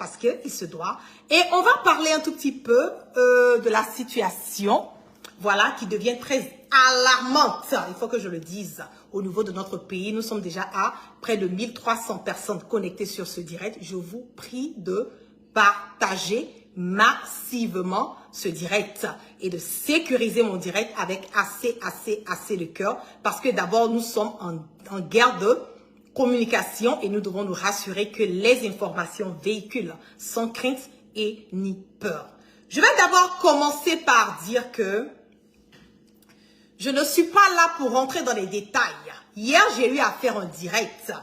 parce qu'il se doit. Et on va parler un tout petit peu de la situation, voilà, qui devient très alarmante, il faut que je le dise, au niveau de notre pays. Nous sommes déjà à près de 1300 personnes connectées sur ce direct. Je vous prie de partager massivement ce direct et de sécuriser mon direct avec assez de cœur, parce que d'abord nous sommes en guerre de communication et nous devons nous rassurer que les informations véhiculent sans crainte et ni peur. Je vais d'abord commencer par dire que je ne suis pas là pour rentrer dans les détails. Hier, j'ai eu à faire un direct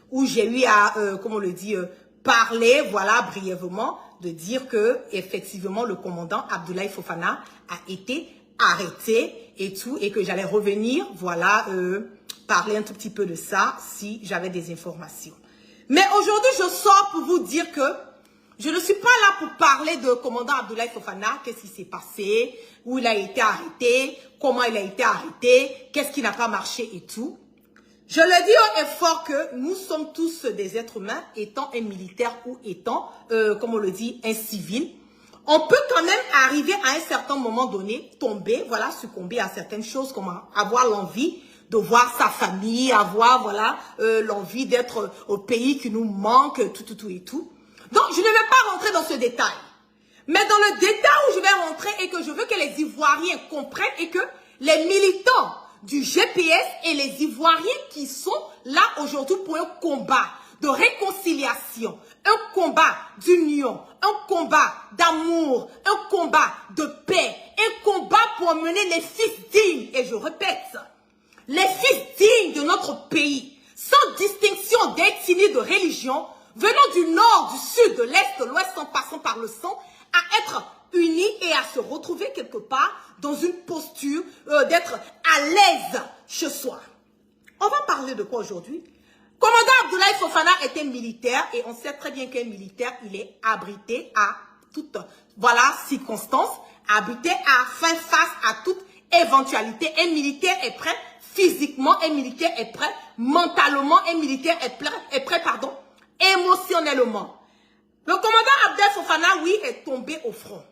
où j'ai eu à, comment on le dit, parler, voilà, brièvement, de dire que effectivement le commandant Abdoulaye Fofana a été arrêté et tout, et que j'allais revenir, voilà, parler un tout petit peu de ça si j'avais des informations. Mais aujourd'hui, je sors pour vous dire que je ne suis pas là pour parler de commandant Abdoulaye Fofana, qu'est-ce qui s'est passé, où il a été arrêté, comment il a été arrêté, qu'est-ce qui n'a pas marché et tout. Je le dis haut et fort que nous sommes tous des êtres humains, étant un militaire ou étant, comme on le dit, un civil. On peut quand même arriver à un certain moment donné, tomber, voilà, succomber à certaines choses, comme avoir l'envie de voir sa famille, avoir, voilà, l'envie d'être au pays qui nous manque, tout et tout. Donc, je ne vais pas rentrer dans ce détail. Mais dans le détail où je vais rentrer et que je veux que les Ivoiriens comprennent et que les militants du GPS et les Ivoiriens qui sont là aujourd'hui pour un combat de réconciliation, un combat d'union, un combat d'amour, un combat de paix, un combat pour mener les fils dignes, et je répète, les fils dignes de notre pays, sans distinction d'ethnie, de religion, venant du nord, du sud, de l'est, de l'ouest, en passant par le sang, à être unis et à se retrouver quelque part dans une posture d'être à l'aise chez soi. On va parler de quoi aujourd'hui? Commandant Abdoulaye Fofana était militaire et on sait très bien qu'un militaire, il est abrité à toute, voilà, circonstance, abrité à faire face à toute éventualité. Un militaire est prêt physiquement, un militaire est prêt mentalement, un militaire est prêt, émotionnellement. Le commandant Abdoulaye Fofana, oui, est tombé au front.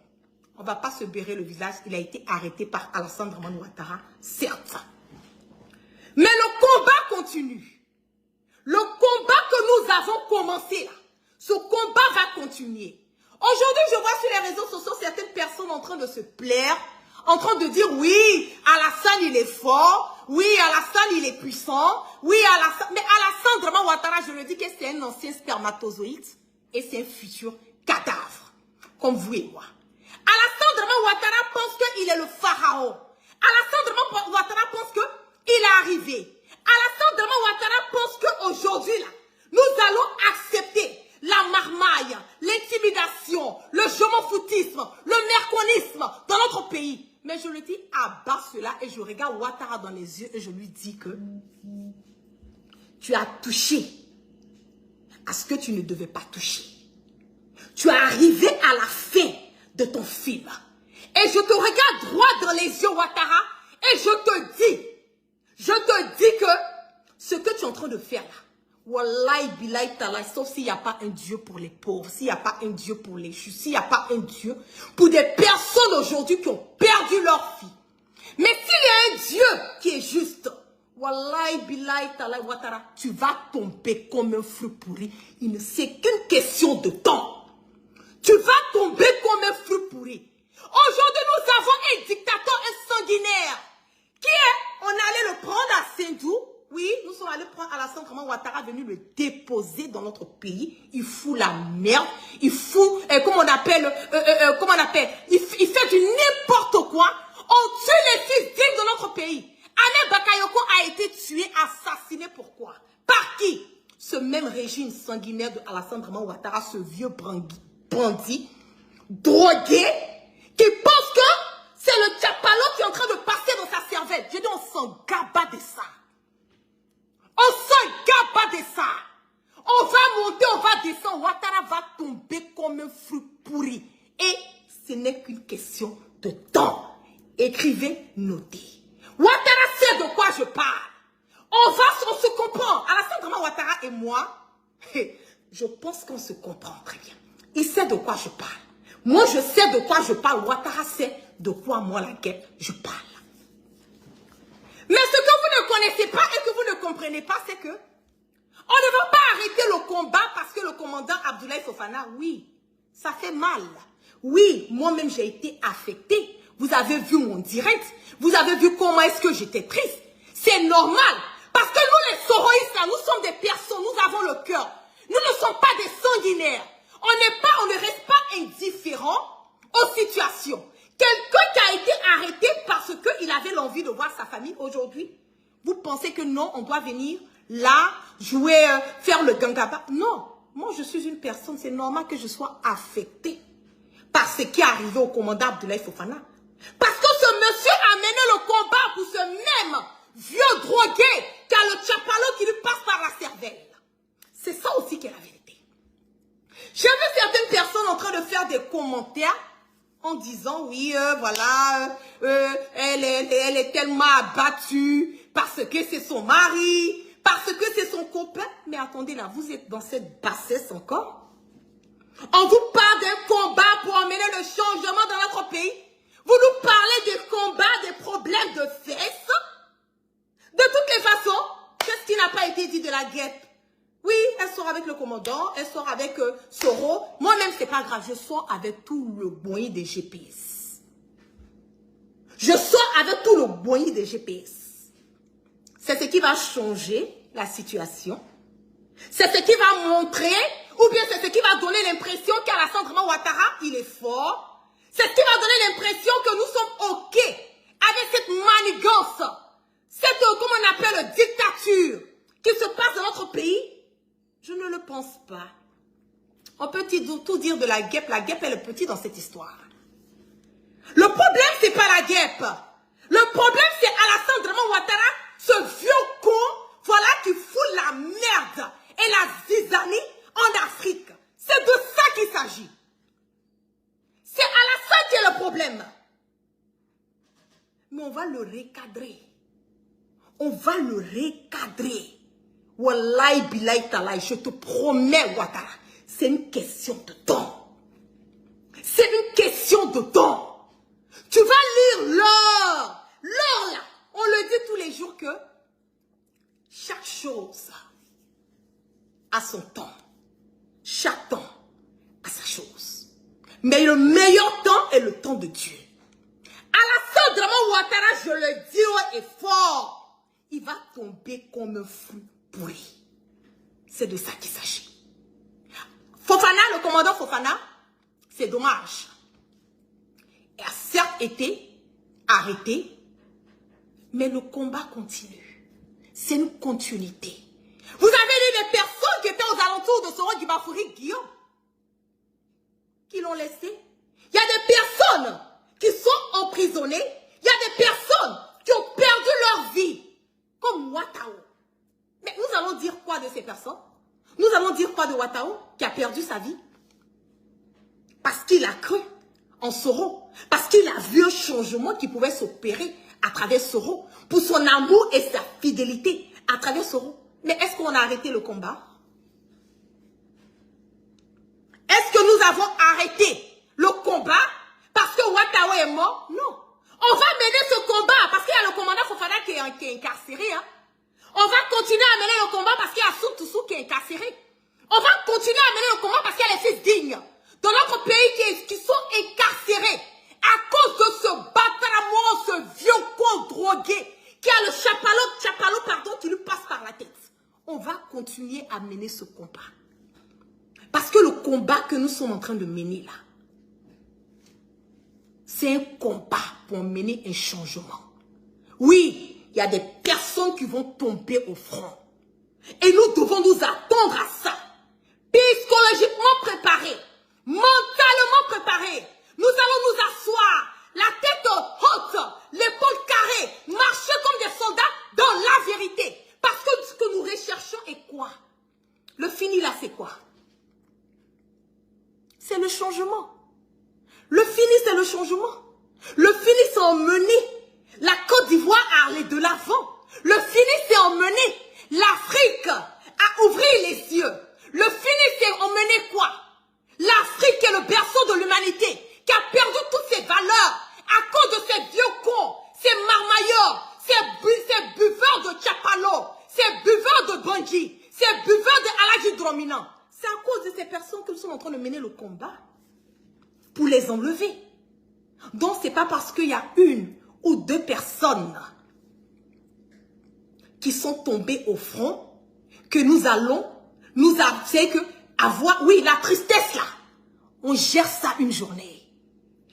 On ne va pas se bérer le visage. Il a été arrêté par Alassane Dramane Ouattara, certes. Mais le combat continue. Le combat que nous avons commencé là, ce combat va continuer. Aujourd'hui, je vois sur les réseaux sociaux certaines personnes en train de se plaire, en train de dire oui, Alassane il est fort, oui, Alassane il est puissant, oui, Alassane... Mais Alassane Dramane Ouattara, je le dis que c'est un ancien spermatozoïde et c'est un futur cadavre, comme vous et moi. Alassane Dramane Ouattara pense qu'il est le pharaon. Alassane Dramane Ouattara pense qu'il est arrivé. Alassane Dramane Ouattara pense qu'aujourd'hui, là, nous allons accepter la marmaille, l'intimidation, le jomofoutisme, le merconisme dans notre pays. Mais je le dis à bas cela et je regarde Ouattara dans les yeux et je lui dis que tu as touché à ce que tu ne devais pas toucher. Tu es arrivé à la fin de ton film. Et je te regarde droit dans les yeux, Ouattara, et je te dis que ce que tu es en train de faire là, wallahi billahi talai, sauf s'il n'y a pas un Dieu pour les pauvres, s'il n'y a pas un Dieu pour les justes, s'il n'y a pas un Dieu pour des personnes aujourd'hui qui ont perdu leur vie. Mais s'il y a un Dieu qui est juste, wallahi billahi talai, Ouattara, tu vas tomber comme un fruit pourri. C'est qu'une question de temps. Tu vas tomber comme un fruit pourri. Aujourd'hui, nous avons un dictateur, un sanguinaire. Qui est, on allait le prendre à Sendou. Oui, nous sommes allés prendre Alassane Dramane Ouattara, venu le déposer dans notre pays. Il fout la merde. Il fout, comment on appelle, il fait du n'importe quoi. On tue les fils dignes de notre pays. Ahmed Bakayoko a été tué, assassiné, pourquoi? Par qui? Ce même régime sanguinaire de Alassane Dramane Ouattara, ce vieux bandit, drogué, qui pense que c'est le Tchapalo qui est en train de passer dans sa cervelle. Je dis, on s'en gaba de ça. On s'en gaba de ça. On va monter, on va descendre. Ouattara va tomber comme un fruit pourri. Et ce n'est qu'une question de temps. Écrivez, notez. Ouattara sait de quoi je parle. On se comprend. Alassane Dramane Ouattara et moi, je pense qu'on se comprend très bien. Il de quoi je parle. Moi, je sais de quoi je parle. Ouattara sait de quoi, moi, la guêpe, je parle. Mais ce que vous ne connaissez pas et que vous ne comprenez pas, c'est que on ne veut pas arrêter le combat parce que le commandant Abdoulaye Fofana, oui, ça fait mal. Oui, moi-même, j'ai été affectée. Vous avez vu mon direct. Vous avez vu comment est-ce que j'étais triste. C'est normal. Parce que nous, les soroïstes, là, nous sommes des personnes, nous avons le cœur. Nous ne sommes pas des sanguinaires. On ne reste pas indifférents aux situations. Quelqu'un qui a été arrêté parce qu'il avait l'envie de voir sa famille aujourd'hui, vous pensez que non, on doit venir là, jouer, faire le gangaba? Non, moi je suis une personne, c'est normal que je sois affectée par ce qui est arrivé au commandant Abdoulaye Fofana. Parce que ce monsieur a mené le combat pour ce même vieux drogué qui a le chapalo qui lui passe par la cervelle. C'est ça aussi qui est la vérité. J'ai vu certaines personnes en train de faire des commentaires en disant, oui, voilà, elle est tellement abattue parce que c'est son mari, parce que c'est son copain. Mais attendez là, vous êtes dans cette bassesse encore? On vous parle d'un combat pour emmener le changement dans notre pays. Vous nous parlez des combats, des problèmes de fesses. De toutes les façons, qu'est-ce qui n'a pas été dit de la guêpe? Oui, elle sort avec le commandant, elle sort avec Soro. Moi-même, c'est pas grave, je sors avec tout le boyer des GPS. Je sors avec tout le boyer des GPS. C'est ce qui va changer la situation. C'est ce qui va montrer, ou bien c'est ce qui va donner l'impression qu'Alassane Ouattara, il est fort. C'est ce qui va donner l'impression que nous sommes OK avec cette manigance, cette, comment on appelle, dictature qui se passe dans notre pays. Je ne le pense pas. On peut tout dire de la guêpe. La guêpe est le petit dans cette histoire. Le problème, c'est pas la guêpe. Le problème, c'est Alassane Ouattara, ce vieux con, voilà, qui fout la merde et la zizanie en Afrique. C'est de ça qu'il s'agit. C'est Alassane qui est le problème. Mais on va le recadrer. On va le recadrer. Wallahi billahi talahi, je te promets, Ouattara, c'est une question de temps. C'est une question de temps. Tu vas lire l'heure. L'heure là, on le dit tous les jours que chaque chose a son temps. Chaque temps a sa chose. Mais le meilleur temps est le temps de Dieu. Alassane Ouattara, je le dis haut et fort, il va tomber comme un fou pourri. C'est de ça qu'il s'agit. Fofana, le commandant Fofana, c'est dommage. Il a certes été arrêté, mais le combat continue. C'est une continuité. Vous avez lu les personnes qui étaient aux alentours de Soro Guibafouri, Guillaume, qui l'ont laissé. Il y a des personnes qui sont emprisonnées. Il y a des personnes qui ont perdu leur vie, comme Ouattao. Mais nous allons dire quoi de ces personnes? Nous allons dire quoi de Ouattao qui a perdu sa vie? Parce qu'il a cru en Soro. Parce qu'il a vu un changement qui pouvait s'opérer à travers Soro. Pour son amour et sa fidélité à travers Soro. Mais est-ce qu'on a arrêté le combat? Est-ce que nous avons arrêté le combat parce que Ouattao est mort? Non. On va mener ce combat parce qu'il y a le commandant Fofana qui est incarcéré. Hein? On va continuer à mener le combat parce qu'il y a Soutoussou qui est incarcéré. On va continuer à mener le combat parce qu'il y a les fils dignes dans notre pays qui sont incarcérés à cause de ce bâtard, ce vieux con drogué qui a le chapalo, pardon, qui lui passe par la tête. On va continuer à mener ce combat. Parce que le combat que nous sommes en train de mener là, c'est un combat pour mener un changement. Oui, il y a des personnes qui vont tomber au front. Et nous devons nous attendre à ça. Psychologiquement préparés, mentalement préparés. Nous allons nous asseoir, la tête haute, l'épaule carrée, marcher comme des soldats dans la vérité. Parce que ce que nous recherchons est quoi? Le fini là, c'est quoi? C'est le changement. Le fini, c'est le changement. Le fini, c'est emmener la Côte d'Ivoire à aller de l'avant. Le fini, c'est emmener l'Afrique à ouvrir les yeux. Le fini, c'est emmener quoi? L'Afrique et le train de mener le combat pour les enlever. Donc, ce n'est pas parce qu'il y a une ou deux personnes qui sont tombées au front que nous allons avoir, oui, la tristesse là. On gère ça une journée.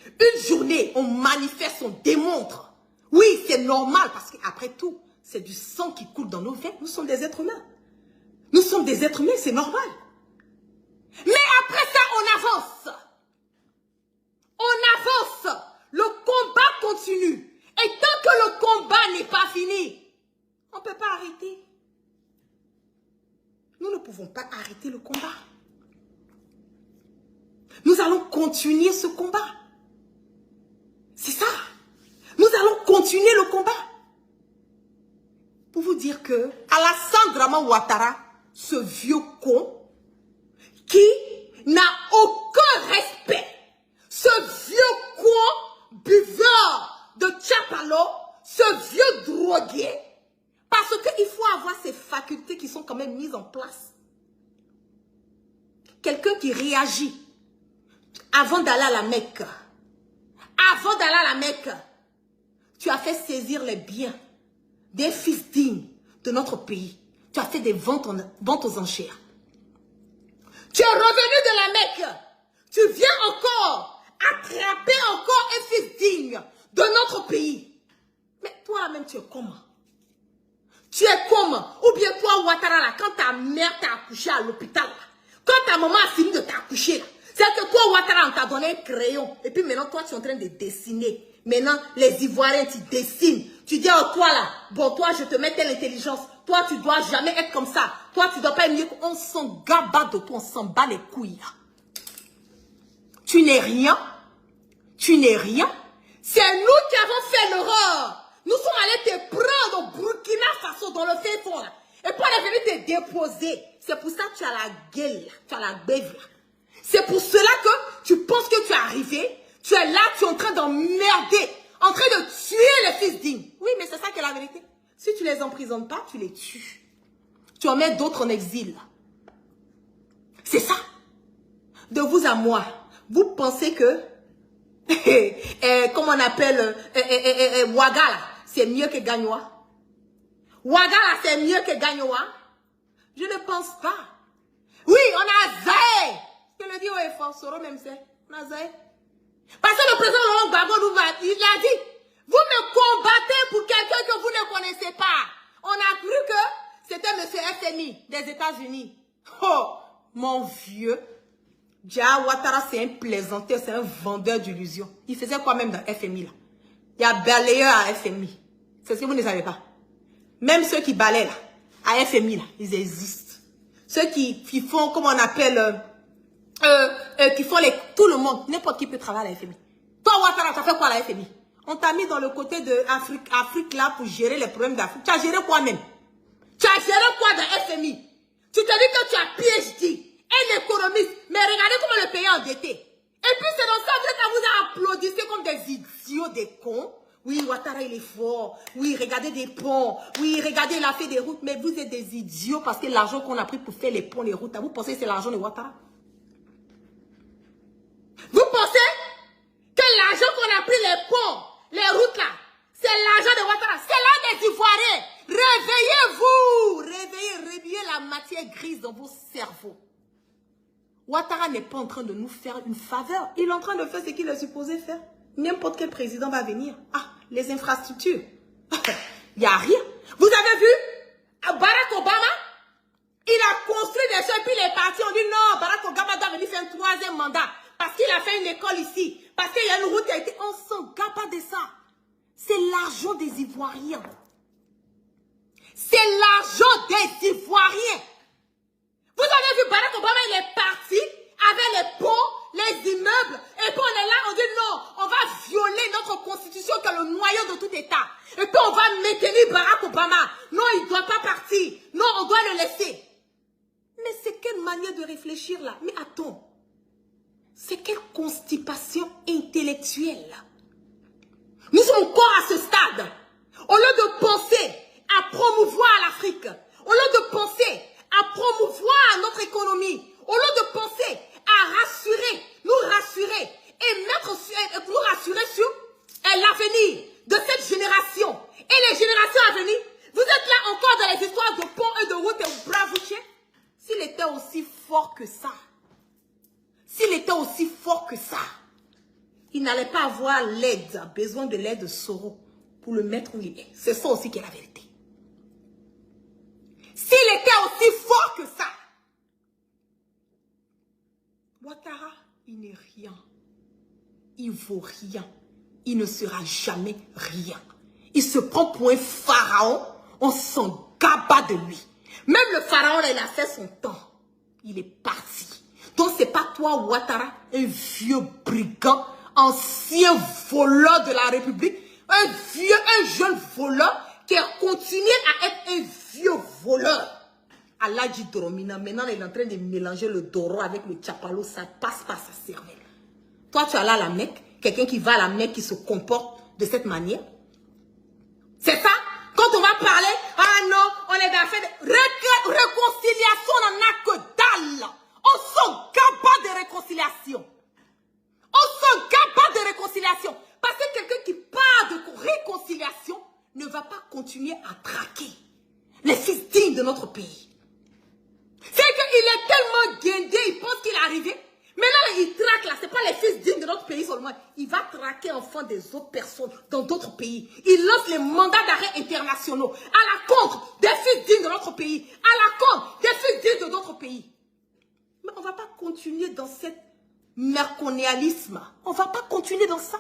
Une journée, on manifeste, on démontre. Oui, c'est normal parce qu'après tout, c'est du sang qui coule dans nos veines. Nous sommes des êtres humains. Nous sommes des êtres humains, c'est normal. Mais après ça, on avance. On avance. Le combat continue. Et tant que le combat n'est pas fini, on ne peut pas arrêter. Nous ne pouvons pas arrêter le combat. Nous allons continuer ce combat. C'est ça. Nous allons continuer le combat. Pour vous dire que Alassane Draman Ouattara, ce vieux con, qui n'a aucun respect, ce vieux con buveur de Tchapalo, ce vieux drogué, parce qu'il faut avoir ces facultés qui sont quand même mises en place. Quelqu'un qui réagit avant d'aller à la Mecque. Avant d'aller à la Mecque, tu as fait saisir les biens des fils dignes de notre pays. Tu as fait des ventes aux enchères. Tu es revenu de la Mecque. Tu viens encore attraper encore un fils digne de notre pays. Mais toi-même, tu es comment? Tu es comment? Ou bien toi, Ouattara, là, quand ta mère t'a accouché à l'hôpital, quand ta maman a fini de t'accoucher, là, c'est que toi, Ouattara, on t'a donné un crayon. Et puis maintenant, toi, tu es en train de dessiner. Maintenant, les Ivoiriens, tu dessines. Tu dis, oh, toi, là, bon, toi, je te mets telle intelligence. Toi, tu dois jamais être comme ça. Toi, tu dois pas être mieux. On s'en gabat de toi, on s'en bat les couilles. Tu n'es rien. Tu n'es rien. C'est nous qui avons fait l'erreur. Nous sommes allés te prendre au Burkina Faso dans le fait fond, là. Et puis, on est venu te déposer. C'est pour ça que tu as la gueule, là. Tu as la bève, là. C'est pour cela que tu penses que tu es arrivé, tu es là, tu es en train d'emmerder, en train de tuer les fils dignes. Oui, mais c'est ça qui est la vérité. Si tu les emprisonnes pas, tu les tues. Tu en mets d'autres en exil. C'est ça. De vous à moi, vous pensez que, comment on appelle, Ouaga, c'est mieux que Gagnoa. Ouaga, c'est mieux que Gagnoa. Je ne pense pas. Oui, on a Zahé. Je le dis au effort, Soro même c'est. On a Zahé. Parce que le président Laurent Gbagbo il a dit, vous me combattez pour quelqu'un que vous ne connaissez pas. On a cru que c'était monsieur FMI des États-Unis. Oh, mon vieux. Dia Ouattara, c'est un plaisanteur, c'est un vendeur d'illusions. Il faisait quoi même dans FMI là? Il y a balayeur à FMI. C'est ce que vous ne savez pas. Même ceux qui balayent là, à FMI là, ils existent. Ceux qui font, comment on appelle, qui font tout le monde, n'importe qui peut travailler à la FMI. Toi, Ouattara, tu as fait quoi à la FMI? On t'a mis dans le côté de Afrique là pour gérer les problèmes d'Afrique. Tu as géré quoi même? Tu as géré quoi dans FMI? Tu te dis que tu as PhD, un économiste, mais regardez comment le pays est endetté. Et puis c'est dans ça que vous applaudissez comme des idiots, des cons. Oui, Ouattara, il est fort. Oui, regardez des ponts. Oui, regardez, il a fait des routes. Mais vous êtes des idiots parce que l'argent qu'on a pris pour faire les ponts, les routes, vous pensez que c'est l'argent de Ouattara? Vous pensez que l'argent qu'on a pris, les ponts, les routes là, c'est l'argent de Ouattara? C'est là des Ivoiriens. Réveillez-vous. Réveillez la matière grise dans vos cerveaux. Ouattara n'est pas en train de nous faire une faveur. Il est en train de faire ce qu'il est supposé faire. N'importe quel président va venir. Ah, les infrastructures. Il n'y a rien. Vous avez vu Barack Obama? Il a construit des choses et puis il est parti. On dit non, Barack Obama doit venir faire un 3e mandat. Parce qu'il a fait une école ici. Parce qu'il y a une route qui a été... On s'en garde pas de ça. C'est l'argent des Ivoiriens. C'est l'argent des Ivoiriens. Vous avez vu Barack Obama, il est parti avec les ponts, les immeubles. Et puis on est là, on dit non, on va violer notre constitution qui est le noyau de tout État. Et puis on va maintenir Barack Obama. Non, il ne doit pas partir. Non, on doit le laisser. Mais c'est quelle manière de réfléchir là? Mais attends. C'est quelle constipation intellectuelle? Nous sommes encore à ce stade. Au lieu de penser à promouvoir l'Afrique, au lieu de penser à promouvoir notre économie, au lieu de penser à aussi fort que ça, il n'allait pas avoir besoin de l'aide de Soro pour le mettre où il est. C'est ça aussi qui est la vérité. S'il était aussi fort que ça, Ouattara, il n'est rien. Il vaut rien. Il ne sera jamais rien. Il se prend pour un pharaon. On s'en gaba de lui. Même le pharaon, là, il a fait son temps. Il est parti. Donc, c'est pas toi, Ouattara, un vieux brigand, ancien voleur de la République, un jeune voleur qui a continué à être un vieux voleur. Aladji Doromina, maintenant, il est en train de mélanger le Doro avec le Tchapalo, ça passe par sa cervelle. Toi, tu as là la Mecque, quelqu'un qui va à la Mecque, qui se comporte de cette manière. C'est ça? Quand on va parler, ah non, on est dans fait de réconciliation, on n'en a que dalle. On s'en capable de réconciliation. On s'en capable de réconciliation. Parce que quelqu'un qui parle de réconciliation ne va pas continuer à traquer les fils dignes de notre pays. C'est qu'il est tellement guindé, il pense qu'il est arrivé. Maintenant, il traque là, ce n'est pas les fils dignes de notre pays seulement. Il va traquer enfin des autres personnes dans d'autres pays. Il lance les mandats d'arrêt internationaux à la contre des fils dignes de notre pays, à la contre des fils dignes de d'autres pays. Mais on ne va pas continuer dans cet merconialisme. On ne va pas continuer dans ça.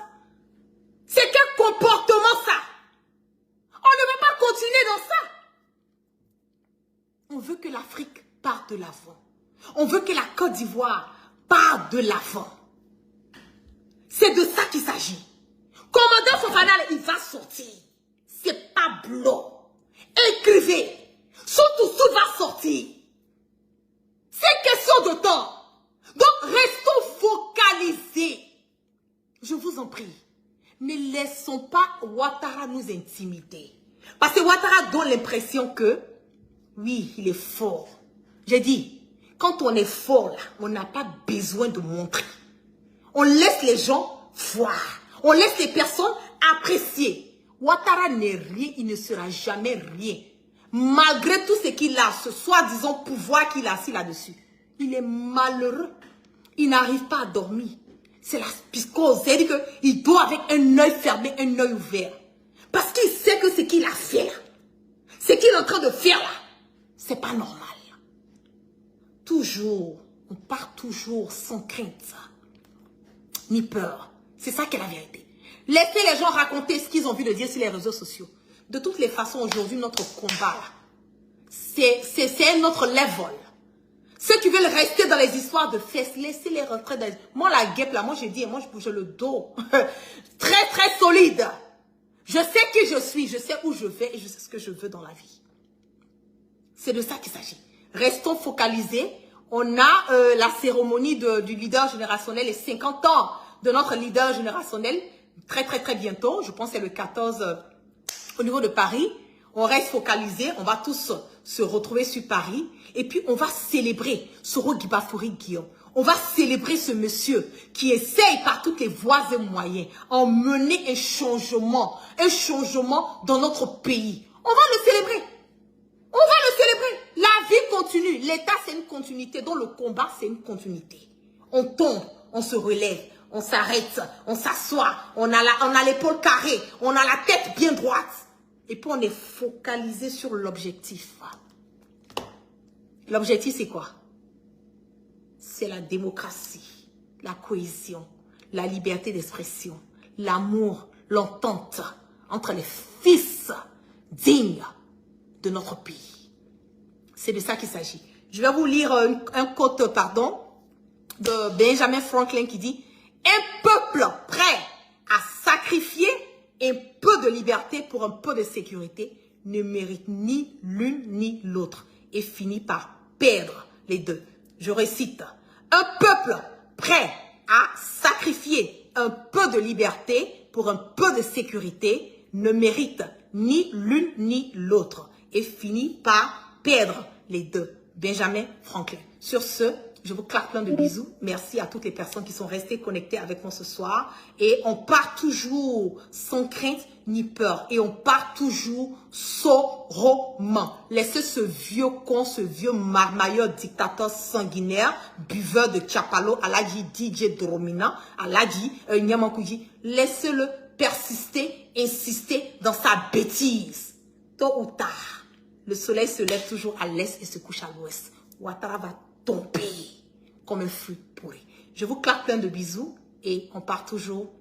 C'est quel comportement ça? On ne veut pas continuer dans ça. On veut que l'Afrique parte de l'avant. On veut que la Côte d'Ivoire parte de l'avant. C'est de ça qu'il s'agit. Commandant Fofana, il va sortir. C'est pas blanc. Écrivez. Surtout, va sortir. C'est question de temps. Donc, restons focalisés. Je vous en prie. Ne laissons pas Ouattara nous intimider. Parce que Ouattara donne l'impression que, oui, il est fort. J'ai dit, quand on est fort là, on n'a pas besoin de montrer. On laisse les gens voir. On laisse les personnes apprécier. Ouattara n'est rien, il ne sera jamais rien. Malgré tout ce qu'il a, ce soi-disant pouvoir qu'il a assis là-dessus. Il est malheureux. Il n'arrive pas à dormir. C'est la psychose. C'est-à-dire qu'il dort avec un œil fermé, un œil ouvert. Parce qu'il sait que ce qu'il a fait là, ce qu'il est en train de faire là, c'est pas normal. Toujours, on part toujours sans crainte, ni peur. C'est ça qui est la vérité. Laissez les gens raconter ce qu'ils ont envie de dire sur les réseaux sociaux. De toutes les façons, aujourd'hui, notre combat, c'est notre level. Ceux qui veulent rester dans les histoires de fesses, laissez-les rentrer dans les... Moi, la guêpe, là, moi, j'ai dit, moi, je bouge le dos. Très, très solide. Je sais qui je suis, je sais où je vais et je sais ce que je veux dans la vie. C'est de ça qu'il s'agit. Restons focalisés. On a la cérémonie du leader générationnel, les 50 ans de notre leader générationnel, très, très, très bientôt. Je pense que c'est le 14 au niveau de Paris. On reste focalisés, on va tous se retrouver sur Paris. Et puis, on va célébrer Soro Guibafouri Guillaume. On va célébrer ce monsieur qui essaye par toutes les voies et moyens en mener un changement dans notre pays. On va le célébrer. On va le célébrer. La vie continue. L'État, c'est une continuité. Donc, le combat, c'est une continuité. On tombe, on se relève, on s'arrête, on s'assoit, on a l'épaule carrée, on a la tête bien droite. Et puis, on est focalisé sur l'objectif. L'objectif, c'est quoi? C'est la démocratie, la cohésion, la liberté d'expression, l'amour, l'entente entre les fils dignes de notre pays. C'est de ça qu'il s'agit. Je vais vous lire un quote, de Benjamin Franklin qui dit « Un peuple prêt à sacrifier un peu de liberté pour un peu de sécurité ne mérite ni l'une ni l'autre et finit par perdre les deux. » Je récite. « Un peuple prêt à sacrifier un peu de liberté pour un peu de sécurité ne mérite ni l'une ni l'autre et finit par perdre les deux. » Benjamin Franklin. Sur ce, Je vous claque plein de bisous. Merci à toutes les personnes qui sont restées connectées avec moi ce soir. Et on part toujours sans crainte ni peur. Et on part toujours sorrement. Laissez ce vieux con, ce vieux marmailleur dictateur sanguinaire, buveur de Chapalo, Aladji DJ Dromina, Aladji Nyamankuji. Laissez-le persister, insister dans sa bêtise. Tôt ou tard, le soleil se lève toujours à l'est et se couche à l'ouest. Ouattara va tomber comme un fruit pourri. Je vous claque plein de bisous et on part toujours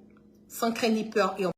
sans crainte ni peur et on